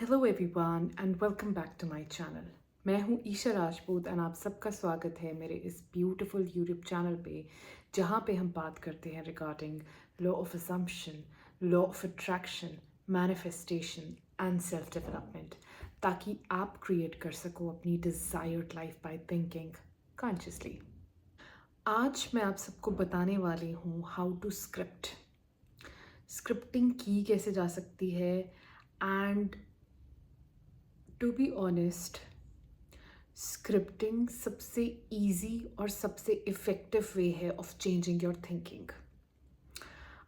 Hello everyone and welcome back to my channel. मैं हूं Isha Rajput and आप सबका स्वागत है मेरे इस ब्यूटीफुल यूट्यूब चैनल पे, जहां पे हम बात करते हैं regarding law of assumption, law of attraction, manifestation and self development, ताकि आप क्रिएट कर सको अपनी desired life by thinking consciously. आज मैं आप सबको बताने वाली हूँ हाउ टू स्क्रिप्टिंग की कैसे जा सकती है। And to be honest, scripting सबसे इजी और सबसे इफ़ेक्टिव वे है ऑफ चेंजिंग योर थिंकिंग।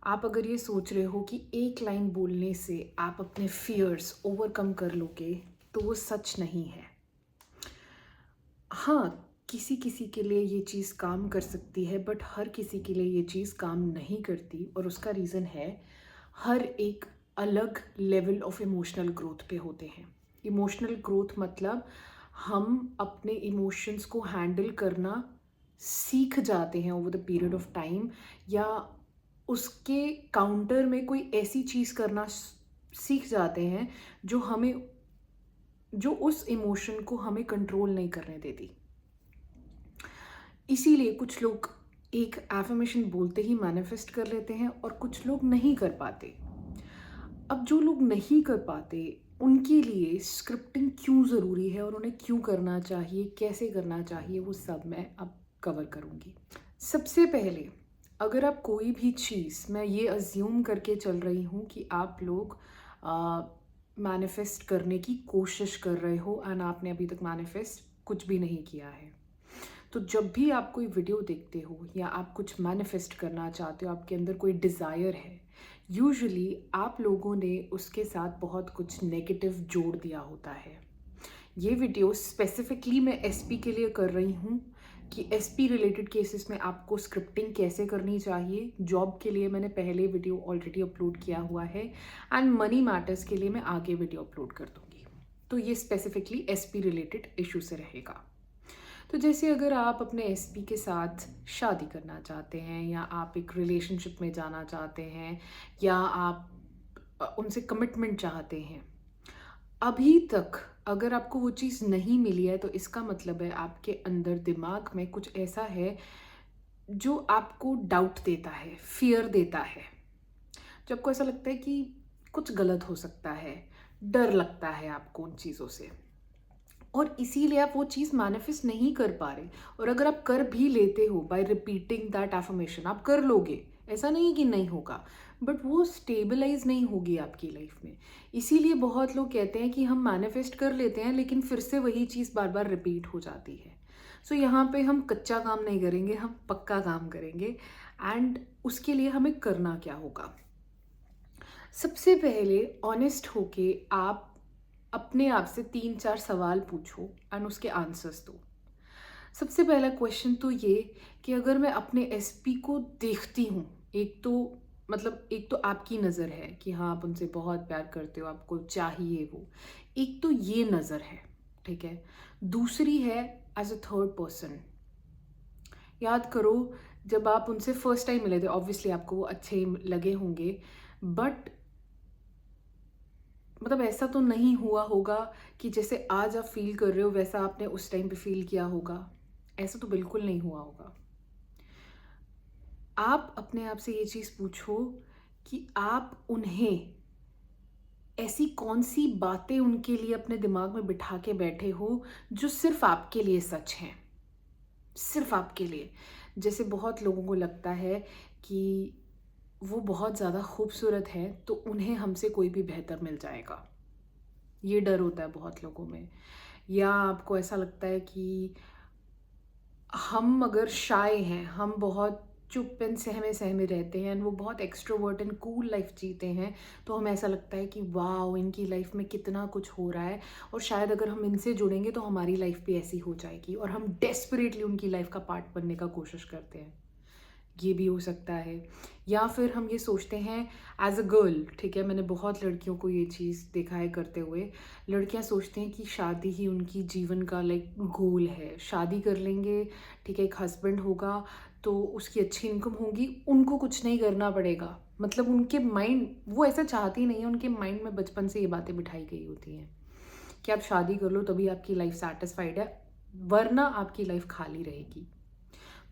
आप अगर ये सोच रहे हो कि एक लाइन बोलने से आप अपने फियर्स ओवरकम कर लोगे, तो वो सच नहीं है। हाँ, किसी किसी के लिए ये चीज़ काम कर सकती है, बट हर किसी के लिए ये चीज़ काम नहीं करती, और उसका रीज़न है हर एक अलग लेवल ऑफ इमोशनल ग्रोथ पे होते हैं। इमोशनल ग्रोथ मतलब हम अपने इमोशंस को हैंडल करना सीख जाते हैं over the period of time, या उसके काउंटर में कोई ऐसी चीज़ करना सीख जाते हैं जो उस इमोशन को हमें कंट्रोल नहीं करने देती। इसीलिए कुछ लोग एक एफर्मेशन बोलते ही मैनिफेस्ट कर लेते हैं और कुछ लोग नहीं कर पाते। अब जो लोग नहीं कर पाते, उनके लिए स्क्रिप्टिंग क्यों ज़रूरी है और उन्हें क्यों करना चाहिए, कैसे करना चाहिए, वो सब मैं अब कवर करूँगी। सबसे पहले, अगर आप कोई भी चीज़, मैं ये अज्यूम करके चल रही हूँ कि आप लोग मैनिफेस्ट करने की कोशिश कर रहे हो एंड आपने अभी तक मैनिफेस्ट कुछ भी नहीं किया है, तो जब भी आप कोई वीडियो देखते हो या आप कुछ मैनिफेस्ट करना चाहते हो, आपके अंदर कोई डिज़ायर है, यूजुअली आप लोगों ने उसके साथ बहुत कुछ नेगेटिव जोड़ दिया होता है। ये वीडियो स्पेसिफिकली मैं एसपी के लिए कर रही हूँ कि एसपी रिलेटेड केसेस में आपको स्क्रिप्टिंग कैसे करनी चाहिए। जॉब के लिए मैंने पहले वीडियो ऑलरेडी अपलोड किया हुआ है, एंड मनी मैटर्स के लिए मैं आगे वीडियो अपलोड कर दूँगी। तो ये स्पेसिफिकली एसपी रिलेटेड इशू से रहेगा। तो जैसे अगर आप अपने एसपी के साथ शादी करना चाहते हैं, या आप एक रिलेशनशिप में जाना चाहते हैं, या आप उनसे कमिटमेंट चाहते हैं, अभी तक अगर आपको वो चीज़ नहीं मिली है, तो इसका मतलब है आपके अंदर दिमाग में कुछ ऐसा है जो आपको डाउट देता है, फियर देता है। जब आपको ऐसा लगता है कि कुछ गलत हो सकता है, डर लगता है आपको उन चीज़ों से, और इसीलिए आप वो चीज़ मैनिफेस्ट नहीं कर पा रहे। और अगर आप कर भी लेते हो बाय रिपीटिंग दैट एफर्मेशन, आप कर लोगे, ऐसा नहीं है कि नहीं होगा, बट वो स्टेबलाइज नहीं होगी आपकी लाइफ में। इसीलिए बहुत लोग कहते हैं कि हम मैनिफेस्ट कर लेते हैं, लेकिन फिर से वही चीज़ बार बार रिपीट हो जाती है। सो यहाँ पे हम कच्चा काम नहीं करेंगे, हम पक्का काम करेंगे। एंड उसके लिए हमें करना क्या होगा? सबसे पहले ऑनेस्ट होके आप अपने आप से 3-4 सवाल पूछो एंड उसके आंसर्स दो। सबसे पहला क्वेश्चन तो ये कि अगर मैं अपने एसपी को देखती हूँ, एक तो आपकी नज़र है कि हाँ, आप उनसे बहुत प्यार करते हो, आपको चाहिए वो, एक तो ये नज़र है, ठीक है। दूसरी है एज अ थर्ड पर्सन। याद करो, जब आप उनसे फर्स्ट टाइम मिले थे, ऑब्वियसली आपको वो अच्छे लगे होंगे, बट मतलब ऐसा तो नहीं हुआ होगा कि जैसे आज आप फील कर रहे हो वैसा आपने उस टाइम पे फील किया होगा। ऐसा तो बिल्कुल नहीं हुआ होगा। आप अपने आप से ये चीज़ पूछो कि आप उन्हें ऐसी कौन सी बातें उनके लिए अपने दिमाग में बिठा के बैठे हो जो सिर्फ आपके लिए सच हैं, सिर्फ आपके लिए। जैसे बहुत लोगों को लगता है कि वो बहुत ज़्यादा खूबसूरत है, तो उन्हें हमसे कोई भी बेहतर मिल जाएगा। ये डर होता है बहुत लोगों में। या आपको ऐसा लगता है कि हम अगर शाय हैं, हम बहुत चुप एंड सहमे सहमे रहते हैं, एंड वो बहुत एक्सट्रोवर्ट एंड कूल लाइफ जीते हैं, तो हमें ऐसा लगता है कि वाह, इनकी लाइफ में कितना कुछ हो रहा है, और शायद अगर हम इनसे जुड़ेंगे तो हमारी लाइफ भी ऐसी हो जाएगी, और हम डेस्परेटली उनकी लाइफ का पार्ट बनने का कोशिश करते हैं। ये भी हो सकता है। या फिर हम ये सोचते हैं एज अ गर्ल, ठीक है, मैंने बहुत लड़कियों को ये चीज़ देखा है करते हुए। लड़कियां सोचते हैं कि शादी ही उनकी जीवन का लाइक गोल है, शादी कर लेंगे, ठीक है, एक हस्बैंड होगा तो उसकी अच्छी इनकम होगी, उनको कुछ नहीं करना पड़ेगा। मतलब उनके माइंड, वो ऐसा चाहती नहीं है, उनके माइंड में बचपन से ये बातें बिठाई गई होती हैं कि आप शादी कर लो तभी आपकी लाइफ सेटिस्फाइड है, वरना आपकी लाइफ खाली रहेगी।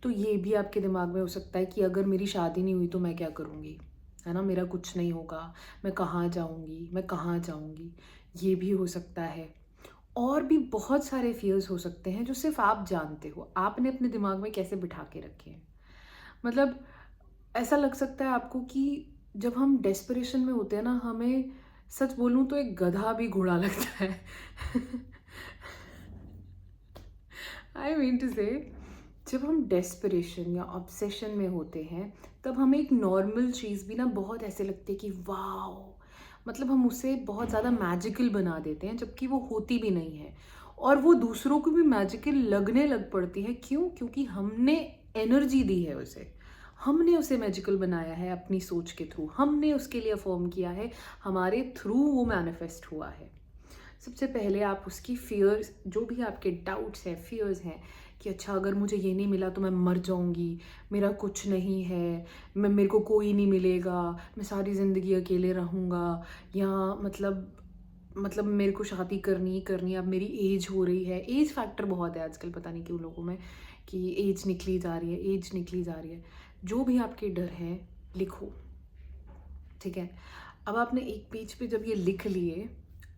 तो ये भी आपके दिमाग में हो सकता है कि अगर मेरी शादी नहीं हुई तो मैं क्या करूँगी, है ना, मेरा कुछ नहीं होगा, मैं कहाँ जाऊँगी, मैं कहाँ जाऊँगी, ये भी हो सकता है। और भी बहुत सारे फियर्स हो सकते हैं जो सिर्फ आप जानते हो, आपने अपने दिमाग में कैसे बिठा के रखे हैं। मतलब ऐसा लग सकता है आपको कि जब हम डेस्परेशन में होते हैं ना, हमें सच बोलूं तो एक गधा भी घोड़ा लगता है। आई मीन टू से, जब हम डेस्परेशन या ऑब्सेशन में होते हैं तब हमें एक नॉर्मल चीज़ भी ना बहुत ऐसे लगती है कि वाओ, मतलब हम उसे बहुत ज़्यादा मैजिकल बना देते हैं जबकि वो होती भी नहीं है। और वो दूसरों को भी मैजिकल लगने लग पड़ती है। क्यों? क्योंकि हमने एनर्जी दी है उसे, हमने उसे मैजिकल बनाया है अपनी सोच के थ्रू, हमने उसके लिए फॉर्म किया है, हमारे थ्रू वो मैनिफेस्ट हुआ है। सबसे पहले आप उसकी फियर्स, जो भी आपके डाउट्स हैं, फियर्स हैं कि अच्छा अगर मुझे ये नहीं मिला तो मैं मर जाऊंगी, मेरा कुछ नहीं है, मेरे को कोई नहीं मिलेगा, मैं सारी ज़िंदगी अकेले रहूँगा, या मतलब मेरे को शादी करनी ही करनी है, अब मेरी एज हो रही है। एज फैक्टर बहुत है आजकल, पता नहीं क्यों लोगों में, कि एज निकली जा रही है, एज निकली जा रही है। जो भी आपके डर हैं लिखो, ठीक है। अब आपने एक पेज पे जब ये लिख लिए,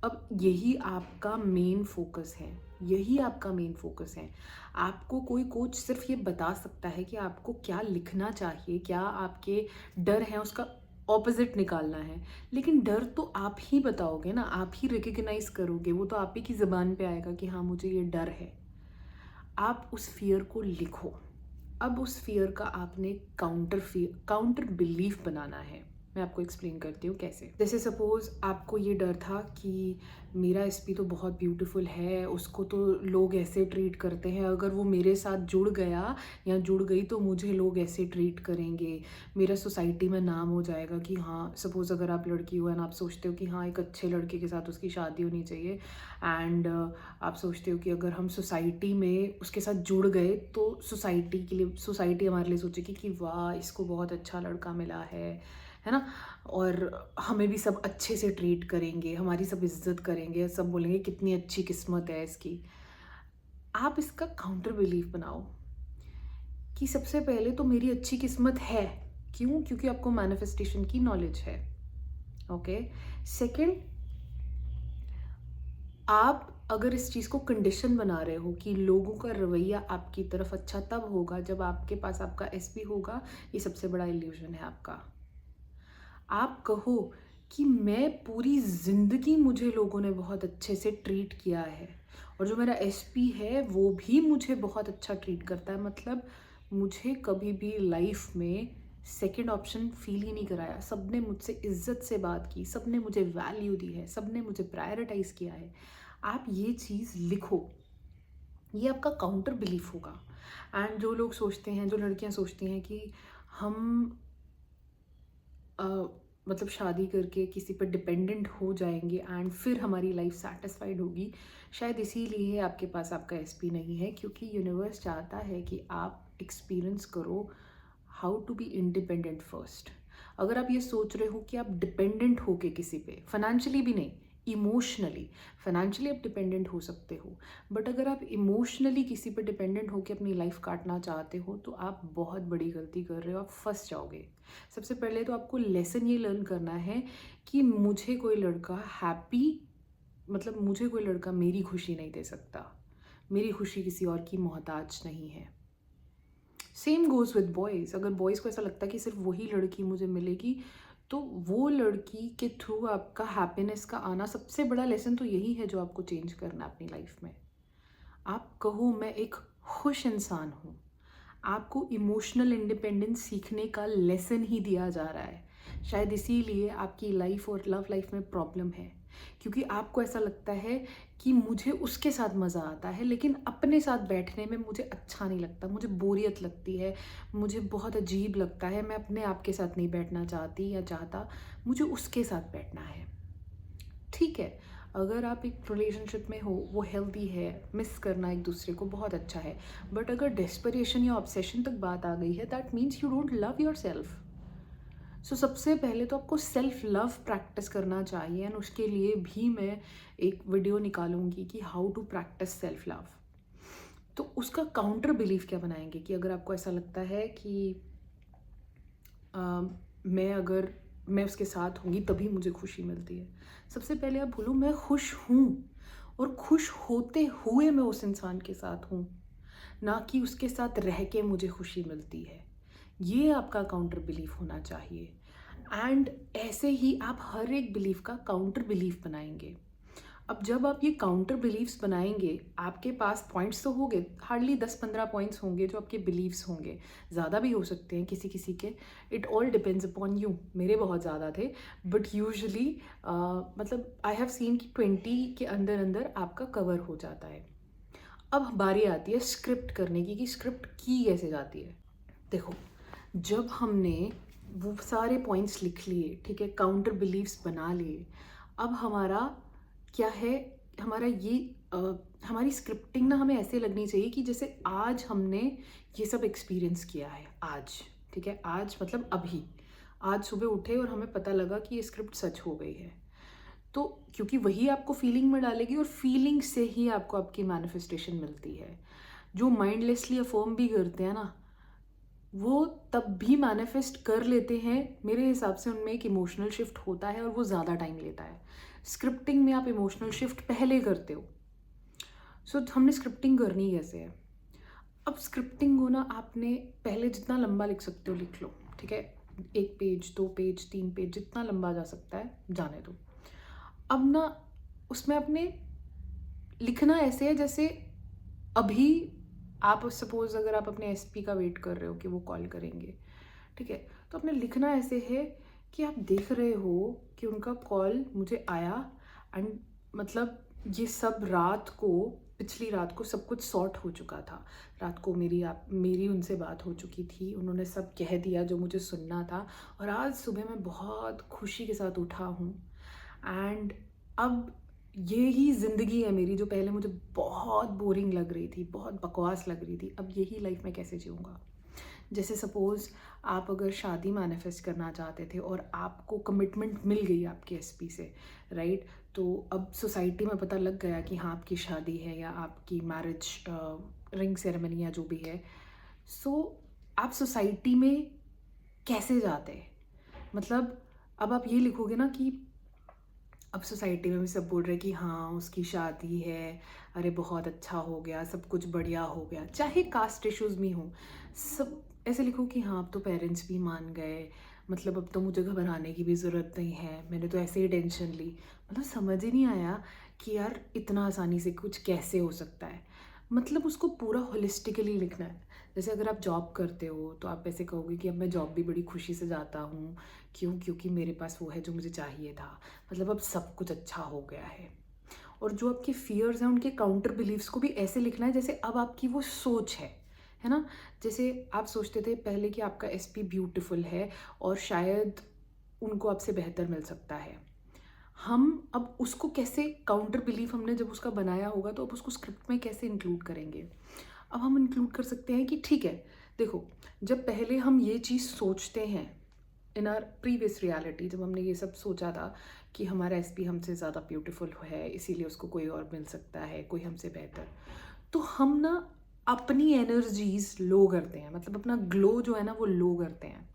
अब यही आपका मेन फोकस है, यही आपका मेन फोकस है। आपको कोई कोच सिर्फ ये बता सकता है कि आपको क्या लिखना चाहिए, क्या आपके डर हैं उसका ऑपोजिट निकालना है, लेकिन डर तो आप ही बताओगे ना, आप ही रिकग्नाइज करोगे, वो तो आप ही की ज़बान पे आएगा कि हाँ मुझे ये डर है। आप उस फियर को लिखो। अब उस फियर का आपने काउंटर बिलीफ बनाना है। मैं आपको एक्सप्लेन करती हूँ कैसे। जैसे सपोज आपको ये डर था कि मेरा एसपी तो बहुत ब्यूटीफुल है, उसको तो लोग ऐसे ट्रीट करते हैं, अगर वो मेरे साथ जुड़ गया या जुड़ गई तो मुझे लोग ऐसे ट्रीट करेंगे, मेरा सोसाइटी में नाम हो जाएगा कि हाँ, सपोज अगर आप लड़की हो एंड आप सोचते हो कि हाँ एक अच्छे लड़के के साथ उसकी शादी होनी चाहिए, एंड आप सोचते हो कि अगर हम सोसाइटी में उसके साथ जुड़ गए तो सोसाइटी हमारे लिए सोचेगी कि वाह इसको बहुत अच्छा लड़का मिला है ना, और हमें भी सब अच्छे से ट्रीट करेंगे, हमारी सब इज्जत करेंगे, सब बोलेंगे कितनी अच्छी किस्मत है इसकी। आप इसका काउंटर बिलीफ बनाओ कि सबसे पहले तो मेरी अच्छी किस्मत है। क्यों? क्योंकि आपको मैनिफेस्टेशन की नॉलेज है। ओके। सेकंड, आप अगर इस चीज़ को कंडीशन बना रहे हो कि लोगों का रवैया आपकी तरफ अच्छा तब होगा जब आपके पास आपका एसपी होगा, ये सबसे बड़ा इल्यूजन है आपका। आप कहो कि मैं पूरी ज़िंदगी मुझे लोगों ने बहुत अच्छे से ट्रीट किया है और जो मेरा एसपी है वो भी मुझे बहुत अच्छा ट्रीट करता है, मतलब मुझे कभी भी लाइफ में सेकंड ऑप्शन फील ही नहीं कराया, सबने मुझसे इज्जत से बात की, सबने मुझे वैल्यू दी है, सबने मुझे प्रायोरिटाइज किया है। आप ये चीज़ लिखो, ये आपका काउंटर बिलीफ होगा। एंड जो लोग सोचते हैं, जो लड़कियां सोचती हैं कि हम अ, मतलब शादी करके किसी पर डिपेंडेंट हो जाएंगे एंड फिर हमारी लाइफ सेटिस्फाइड होगी, शायद इसीलिए आपके पास आपका एसपी नहीं है, क्योंकि यूनिवर्स चाहता है कि आप एक्सपीरियंस करो how to be independent first. अगर आप ये सोच रहे हो कि आप डिपेंडेंट हो के किसी पे, फाइनेंशियली भी नहीं, इमोशनली, फाइनेंशियली आप डिपेंडेंट हो सकते हो, बट अगर आप इमोशनली किसी पे डिपेंडेंट होकर अपनी लाइफ काटना चाहते हो तो आप बहुत बड़ी गलती कर रहे हो, आप फंस जाओगे। सबसे पहले तो आपको लेसन ये लर्न करना है कि मुझे कोई लड़का हैप्पी, मतलब मुझे कोई लड़का मेरी खुशी नहीं दे सकता, मेरी खुशी किसी और की मोहताज नहीं है। Same goes with boys. अगर बॉयज़ को ऐसा लगता है कि सिर्फ वही लड़की मुझे मिलेगी, तो वो लड़की के थ्रू आपका हैप्पीनेस का आना, सबसे बड़ा लेसन तो यही है जो आपको चेंज करना है अपनी लाइफ में। आप कहो मैं एक खुश इंसान हूँ, आपको इमोशनल इंडिपेंडेंस सीखने का लेसन ही दिया जा रहा है। शायद इसीलिए आपकी लाइफ और लव लाइफ में प्रॉब्लम है, क्योंकि आपको ऐसा लगता है कि मुझे उसके साथ मज़ा आता है, लेकिन अपने साथ बैठने में मुझे अच्छा नहीं लगता, मुझे बोरियत लगती है, मुझे बहुत अजीब लगता है, मैं अपने आप के साथ नहीं बैठना चाहती या चाहता, मुझे उसके साथ बैठना है। ठीक है, अगर आप एक रिलेशनशिप में हो, वो हेल्दी है, मिस करना एक दूसरे को बहुत अच्छा है, बट अगर डेस्परेशन या ऑब्सेशन तक बात आ गई है, that means you don't love yourself. So सबसे पहले तो आपको सेल्फ लव प्रैक्टिस करना चाहिए, एंड उसके लिए भी मैं एक वीडियो निकालूंगी कि how to practise self love. तो उसका काउंटर बिलीफ क्या बनाएंगे कि अगर आपको ऐसा लगता है कि मैं अगर मैं उसके साथ होंगी तभी मुझे खुशी मिलती है, सबसे पहले आप बोलो मैं खुश हूँ, और खुश होते हुए मैं उस इंसान के साथ हूँ, ना कि उसके साथ रह के मुझे खुशी मिलती है। ये आपका काउंटर बिलीफ होना चाहिए। एंड ऐसे ही आप हर एक बिलीफ का काउंटर बिलीफ बनाएंगे। अब जब आप ये काउंटर बिलीव्स बनाएंगे, आपके पास पॉइंट्स तो होंगे, हार्डली 10-15 पॉइंट्स होंगे जो आपके बिलीव्स होंगे, ज़्यादा भी हो सकते हैं किसी किसी के, it all depends upon you. मेरे बहुत ज़्यादा थे, बट यूजुअली मतलब आई हैव सीन कि 20 के अंदर अंदर आपका कवर हो जाता है। अब बारी आती है स्क्रिप्ट करने की कि स्क्रिप्ट की कैसे जाती है। देखो, जब हमने वो सारे पॉइंट्स लिख लिए, ठीक है, काउंटर बिलीव्स बना लिए, अब हमारा क्या है, हमारा ये हमारी स्क्रिप्टिंग ना हमें ऐसे लगनी चाहिए कि जैसे आज हमने ये सब एक्सपीरियंस किया है आज। ठीक है, आज मतलब अभी, आज सुबह उठे और हमें पता लगा कि ये स्क्रिप्ट सच हो गई है। तो क्योंकि वही आपको फीलिंग में डालेगी, और फीलिंग से ही आपको आपकी मैनिफेस्टेशन मिलती है। जो माइंडलेसली अफर्म भी करते हैं ना, वो तब भी मैनिफेस्ट कर लेते हैं। मेरे हिसाब से उनमें एक इमोशनल शिफ्ट होता है और वो ज़्यादा टाइम लेता है। स्क्रिप्टिंग में आप इमोशनल शिफ्ट पहले करते हो। सो हमने स्क्रिप्टिंग करनी कैसे है। अब स्क्रिप्टिंग को ना आपने पहले जितना लंबा लिख सकते हो लिख लो, ठीक है, 1 पेज 2 पेज 3 पेज जितना लंबा जा सकता है जाने दो। अब ना उसमें आपने लिखना ऐसे है जैसे अभी आप सपोज अगर आप अपने एसपी का वेट कर रहे हो कि वो कॉल करेंगे, ठीक है, तो आपने लिखना ऐसे है कि आप देख रहे हो कि उनका कॉल मुझे आया, एंड मतलब ये सब रात को, पिछली रात को सब कुछ सॉर्ट हो चुका था। रात को मेरी उनसे बात हो चुकी थी, उन्होंने सब कह दिया जो मुझे सुनना था, और आज सुबह मैं बहुत खुशी के साथ उठा हूँ। एंड अब ये ही ज़िंदगी है मेरी, जो पहले मुझे बहुत बोरिंग लग रही थी, बहुत बकवास लग रही थी, अब यही लाइफ मैं कैसे जीऊँगा। जैसे सपोज़ आप अगर शादी मैनिफेस्ट करना चाहते थे और आपको कमिटमेंट मिल गई आपके एसपी से, राइट, तो अब सोसाइटी में पता लग गया कि हाँ आपकी शादी है या आपकी मैरिज रिंग सेरेमनी या जो भी है। सो आप सोसाइटी में कैसे जाते, मतलब अब आप ये लिखोगे ना कि अब सोसाइटी में भी सब बोल रहे हैं कि हाँ उसकी शादी है, अरे बहुत अच्छा हो गया, सब कुछ बढ़िया हो गया, चाहे कास्ट इश्यूज में हो, सब ऐसे लिखो कि हाँ अब तो पेरेंट्स भी मान गए, मतलब अब तो मुझे घबराने की भी ज़रूरत नहीं है, मैंने तो ऐसे ही टेंशन ली। मतलब समझ ही नहीं आया कि यार इतना आसानी से कुछ कैसे हो सकता है। मतलब उसको पूरा होलिस्टिकली लिखना है। जैसे अगर आप जॉब करते हो तो आप ऐसे कहोगे कि अब मैं जॉब भी बड़ी खुशी से जाता हूँ, क्योंकि मेरे पास वो है जो मुझे चाहिए था, मतलब अब सब कुछ अच्छा हो गया है। और जो आपके फियर्स हैं उनके काउंटर बिलीव्स को भी ऐसे लिखना है जैसे अब आपकी वो सोच है ना। जैसे आप सोचते थे पहले कि आपका एसपी ब्यूटीफुल है और शायद उनको आपसे बेहतर मिल सकता है। हम अब उसको कैसे काउंटर बिलीफ हमने जब उसका बनाया होगा तो अब उसको स्क्रिप्ट में कैसे इंक्लूड करेंगे। अब हम इंक्लूड कर सकते हैं कि ठीक है, देखो, जब पहले हम ये चीज़ सोचते हैं इन आर प्रीवियस रियलिटी, जब हमने ये सब सोचा था कि हमारा एसपी हमसे ज़्यादा ब्यूटीफुल है इसीलिए उसको कोई और मिल सकता है, कोई हमसे बेहतर, तो हम ना अपनी एनर्जीज लो करते हैं, मतलब अपना ग्लो जो है ना वो लो करते हैं।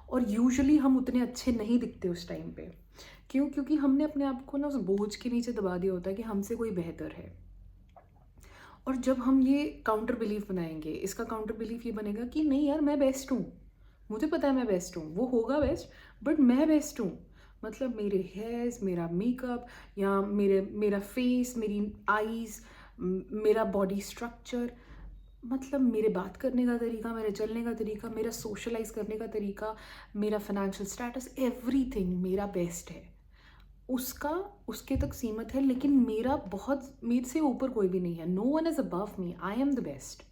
और यूजुअली हम उतने अच्छे नहीं दिखते उस टाइम पे। क्यों? क्योंकि हमने अपने आप को ना उस बोझ के नीचे दबा दिया होता है कि हमसे कोई बेहतर है। और जब हम ये काउंटर बिलीफ बनाएंगे, इसका काउंटर बिलीफ ये बनेगा कि नहीं यार मैं बेस्ट हूँ, मुझे पता है मैं बेस्ट हूँ, वो होगा बेस्ट बट मैं बेस्ट हूँ। मतलब मेरे हेयर्स, मेरा मेकअप, या मेरा फेस, मेरी आईज, मेरा बॉडी स्ट्रक्चर, मतलब मेरे बात करने का तरीका, मेरे चलने का तरीका, मेरा सोशलाइज करने का तरीका, मेरा फाइनेंशियल स्टेटस, एवरीथिंग मेरा बेस्ट है। उसका उसके तक सीमित है, लेकिन मेरे से ऊपर कोई भी नहीं है। No one is above me, I am the best.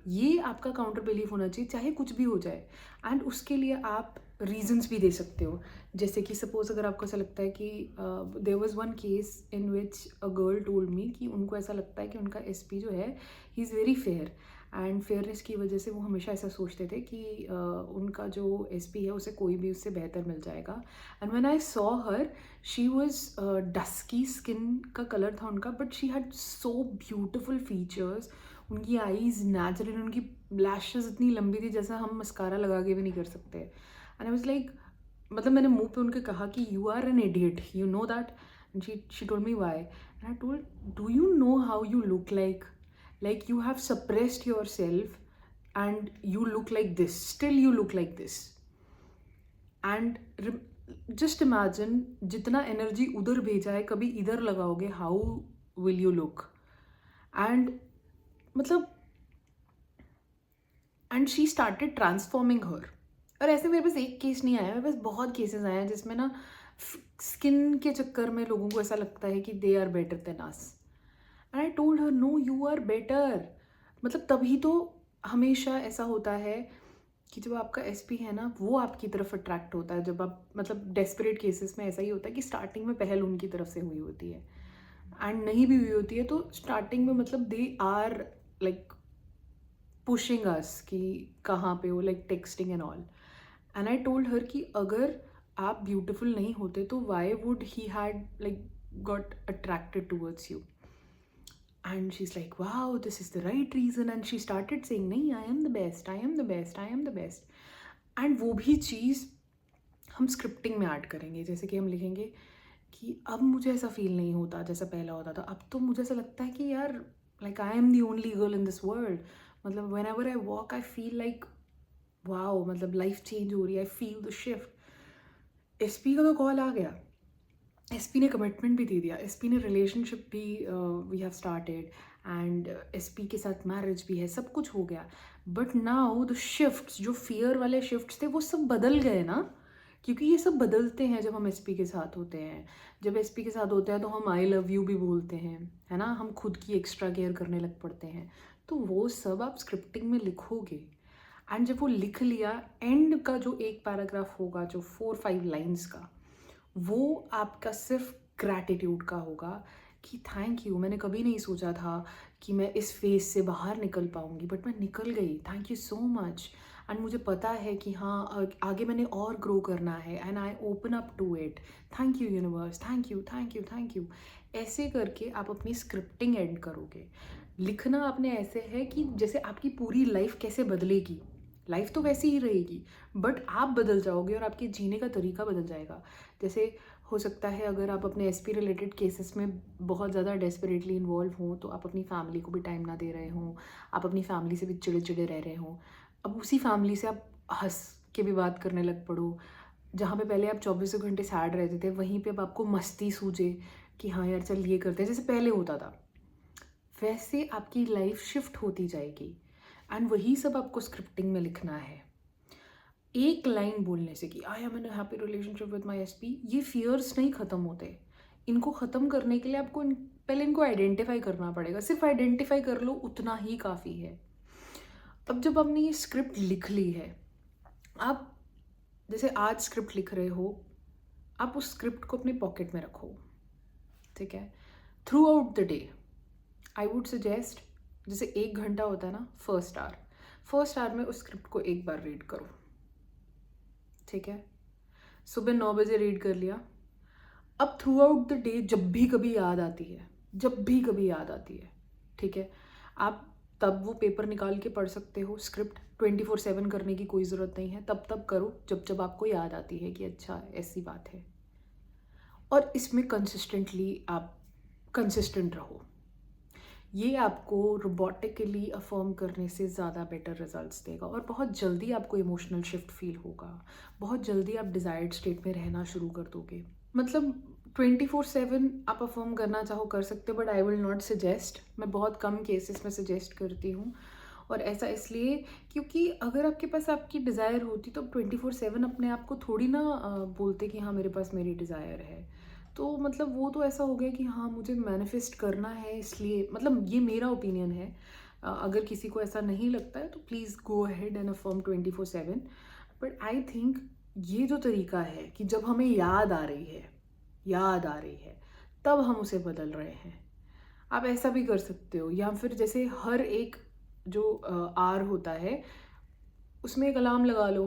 ये आपका काउंटर बिलीफ होना चाहिए, चाहे कुछ भी हो जाए। एंड उसके लिए आप रीजंस भी दे सकते हो। जैसे कि सपोज अगर आपको ऐसा लगता है कि there was one case in which a girl told me कि उनको ऐसा लगता है कि उनका एसपी जो है he is very fair, and fairness की वजह से वो हमेशा ऐसा सोचते थे कि उनका जो एसपी है उसे कोई भी उससे बेहतर मिल जाएगा। And when I saw her, she was dusky skin का कलर था उनका, but she had so beautiful features. उनकी आईज नेचुरल, उनकी लैशेस इतनी लंबी थी जैसा हम मस्कारा लगा के भी नहीं कर सकते। एंड आई वाज लाइक, मतलब मैंने मुंह पे उनके कहा कि you are an idiot, you know that. And she told me why, and I told, do you know how you look like you have suppressed yourself and you look like this, still you look like this. And just imagine, जितना energy उधर भेजा है कभी इधर लगाओगे, how will you look? And मतलब, and she started transforming हर। और ऐसे मेरे पास एक केस नहीं आया, मेरे पास बहुत केसेस आए हैं जिसमें ना स्किन के चक्कर में लोगों को ऐसा लगता है कि they are better than us. And I told her, no, you are better. मतलब तभी तो हमेशा ऐसा होता है कि जब आपका एसपी है ना, वो आपकी तरफ अट्रैक्ट होता है। जब आप, मतलब डेस्परेट केसेस में ऐसा ही होता है कि स्टार्टिंग में पहल उनकी तरफ से हुई होती है, एंड नहीं भी हुई होती है तो स्टार्टिंग में मतलब दे आर लाइक पुशिंग अस कि कहाँ पे हो, like texting and all. And I told हर कि अगर आप ब्यूटिफुल नहीं होते तो why would he had like got attracted towards you? And she's like, wow, this is the right reason. And she started saying, नहीं, I am the best, I am the best, I am the best. And वो भी चीज़ हम scripting में add करेंगे। जैसे कि हम लिखेंगे कि अब मुझे ऐसा फील नहीं होता जैसा पहला होता था, अब तो मुझे ऐसा लगता है कि यार, like I am the only girl in this world. मतलब whenever I walk I feel like wow, मतलब लाइफ चेंज हो रही है, I feel the shift. SP का तो कॉल आ गया, एसपी ने कमिटमेंट भी दे दिया, एसपी ने रिलेशनशिप भी we have started, and SP के साथ मैरिज भी है, सब कुछ हो गया। बट नाउ द शिफ्ट्स, जो फियर वाले शिफ्ट्स थे वो सब बदल गए ना, क्योंकि ये सब बदलते हैं जब हम एसपी के साथ होते हैं। जब एसपी के साथ होते हैं तो हम आई लव यू भी बोलते हैं, है ना, हम खुद की एक्स्ट्रा केयर करने लग पड़ते हैं। तो वो सब आप स्क्रिप्टिंग में लिखोगे, एंड जब वो लिख लिया, एंड का जो एक पैराग्राफ होगा जो 4-5 लाइन्स का, वो आपका सिर्फ ग्रैटिट्यूड का होगा कि थैंक यू, मैंने कभी नहीं सोचा था कि मैं इस फेज से बाहर निकल पाऊँगी, बट मैं निकल गई, thank you so much. And मुझे पता है कि हाँ, आगे मैंने और ग्रो करना है, and I open up to it, thank you universe, thank you, thank you, thank you. ऐसे करके आप अपनी स्क्रिप्टिंग एंड करोगे। लिखना आपने ऐसे है कि जैसे आपकी पूरी लाइफ कैसे बदलेगी, लाइफ तो वैसी ही रहेगी, बट आप बदल जाओगे और आपके जीने का तरीका बदल जाएगा। जैसे हो सकता है अगर आप अपने एसपी रिलेटेड केसेस में बहुत ज़्यादा डेस्परेटली इन्वॉल्व हों, तो आप अपनी फैमिली को भी टाइम ना दे रहे हों, आप अपनी फैमिली से भी चिड़े चिड़े रह रहे हों। अब उसी फैमिली से आप हंस के भी बात करने लग पड़ो। जहाँ पे पहले आप 24 घंटे सैड रहते थे, वहीं पे अब आपको मस्ती सूझे कि हाँ यार चल ये करते हैं, जैसे पहले होता था, वैसे आपकी लाइफ शिफ्ट होती जाएगी। एंड वही सब आपको स्क्रिप्टिंग में लिखना है। एक लाइन बोलने से कि I am in a happy relationship with my SP, ये फियर्स नहीं ख़त्म होते। इनको ख़त्म करने के लिए आपको पहले इनको आइडेंटिफाई करना पड़ेगा। सिर्फ आइडेंटिफाई कर लो, उतना ही काफ़ी है। अब जब आपने ये स्क्रिप्ट लिख ली है, आप जैसे आज स्क्रिप्ट लिख रहे हो, आप उस स्क्रिप्ट को अपने पॉकेट में रखो, ठीक है। Through out the day I would suggest, जैसे 1 घंटा होता है ना, फर्स्ट आवर में उस स्क्रिप्ट को एक बार रीड करो, ठीक है। सुबह 9 बजे रीड कर लिया। अब थ्रू आउट द डे जब भी कभी याद आती है, ठीक है, आप तब वो पेपर निकाल के पढ़ सकते हो। स्क्रिप्ट 24/7 करने की कोई ज़रूरत नहीं है, तब करो जब जब आपको याद आती है कि अच्छा ऐसी बात है। और इसमें कंसिस्टेंटली आप कंसिस्टेंट रहो। ये आपको रोबोटिकली अफर्म करने से ज़्यादा बेटर रिजल्ट्स देगा, और बहुत जल्दी आपको इमोशनल शिफ्ट फील होगा। बहुत जल्दी आप डिज़ायर्ड स्टेट में रहना शुरू कर दोगे। मतलब 24/7 आप अफर्म करना चाहो कर सकते हो, but I will not suggest. मैं बहुत कम केसेस में सजेस्ट करती हूँ, और ऐसा इसलिए क्योंकि अगर आपके पास आपकी डिज़ायर होती तो 24/7 अपने आप को थोड़ी ना बोलते कि हाँ मेरे पास मेरी डिज़ायर है। तो मतलब वो तो ऐसा हो गया कि हाँ मुझे मैनिफेस्ट करना है, इसलिए मतलब ये मेरा ओपिनियन है। अगर किसी को ऐसा नहीं लगता है तो please go ahead and affirm 24/7। But I think ये जो तरीका है कि जब हमें याद आ रही है तब हम उसे बदल रहे हैं, आप ऐसा भी कर सकते हो। या फिर जैसे हर एक जो आर होता है उसमें एक अलार्म लगा लो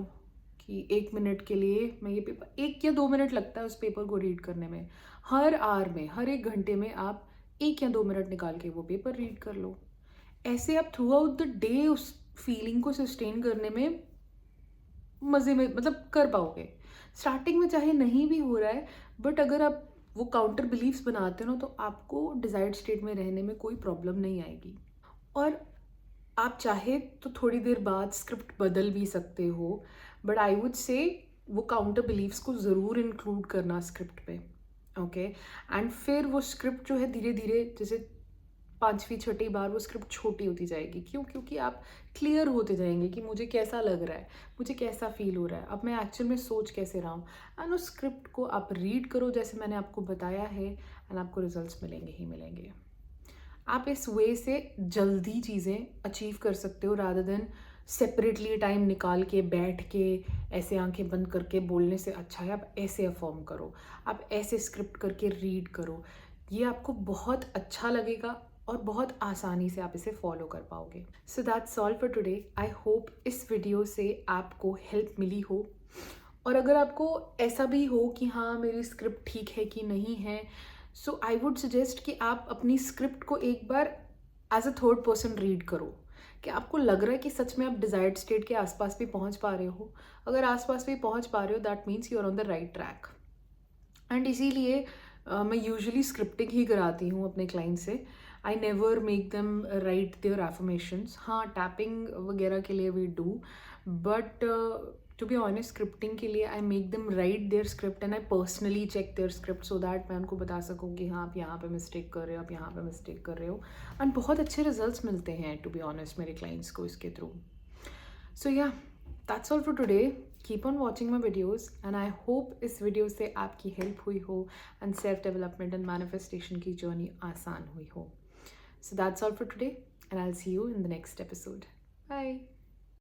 कि 1 मिनट के लिए मैं ये पेपर, 1 या 2 मिनट लगता है उस पेपर को रीड करने में। हर आवर में, हर 1 घंटे में आप 1 या 2 मिनट निकाल के वो पेपर रीड कर लो। ऐसे आप थ्रू आउट द डे उस फीलिंग को सस्टेन करने में मज़े में मतलब कर पाओगे। स्टार्टिंग में चाहे नहीं भी हो रहा है, बट अगर आप वो काउंटर बिलीव्स बनाते हो ना, तो आपको डिज़ायर्ड स्टेट में रहने में कोई प्रॉब्लम नहीं आएगी। और आप चाहे तो थोड़ी देर बाद स्क्रिप्ट बदल भी सकते हो, बट आई वुड से वो काउंटर बिलीव्स को ज़रूर इंक्लूड करना स्क्रिप्ट पे। ओके, एंड फिर वो स्क्रिप्ट जो है धीरे धीरे, जैसे 5वीं 6ठी बार वो स्क्रिप्ट छोटी होती जाएगी। क्यों? क्योंकि आप क्लियर होते जाएंगे कि मुझे कैसा लग रहा है, मुझे कैसा फील हो रहा है, अब मैं एक्चुअल में सोच कैसे रहा हूँ। एंड उस स्क्रिप्ट को आप रीड करो जैसे मैंने आपको बताया है, एंड आपको रिजल्ट्स मिलेंगे ही मिलेंगे। आप इस वे से जल्दी चीज़ें अचीव कर सकते हो, रादर देन सेपरेटली टाइम निकाल के बैठ के ऐसे आंखें बंद करके बोलने से अच्छा है आप ऐसे अफॉर्म करो, आप ऐसे स्क्रिप्ट करके रीड करो। ये आपको बहुत अच्छा लगेगा और बहुत आसानी से आप इसे फॉलो कर पाओगे। So that's all for today. I hope इस वीडियो से आपको हेल्प मिली हो। और अगर आपको ऐसा भी हो कि हाँ मेरी स्क्रिप्ट ठीक है कि नहीं है, सो आई वुड सजेस्ट कि आप अपनी स्क्रिप्ट को एक बार as a third person read करो कि आपको लग रहा है कि सच में आप डिज़ायर्ड स्टेट के आसपास भी पहुंच पा रहे हो। अगर आसपास भी पहुंच पा रहे हो, that means you are on the right track. And इसीलिए मैं यूजुअली स्क्रिप्टिंग ही कराती हूँ अपने क्लाइंट से। I never make them write their affirmations. हाँ, टैपिंग वगैरह के लिए we do, but to be honest scripting के लिए I make them write their script and I personally check their script, so that मैं उनको बता सकूँ कि हाँ आप यहाँ पे मिस्टेक कर रहे हो, आप यहाँ पे मिस्टेक कर रहे हो। एंड बहुत अच्छे रिजल्ट्स मिलते हैं टू बी ऑनेस्ट मेरे क्लाइंट्स को इसके थ्रू। सो या, that's all for today. Keep on watching my videos and I hope इस वीडियो से आपकी हेल्प हुई हो and self development and manifestation की जर्नी आसान हुई हो। So that's all for today, and I'll see you in the next episode. Bye.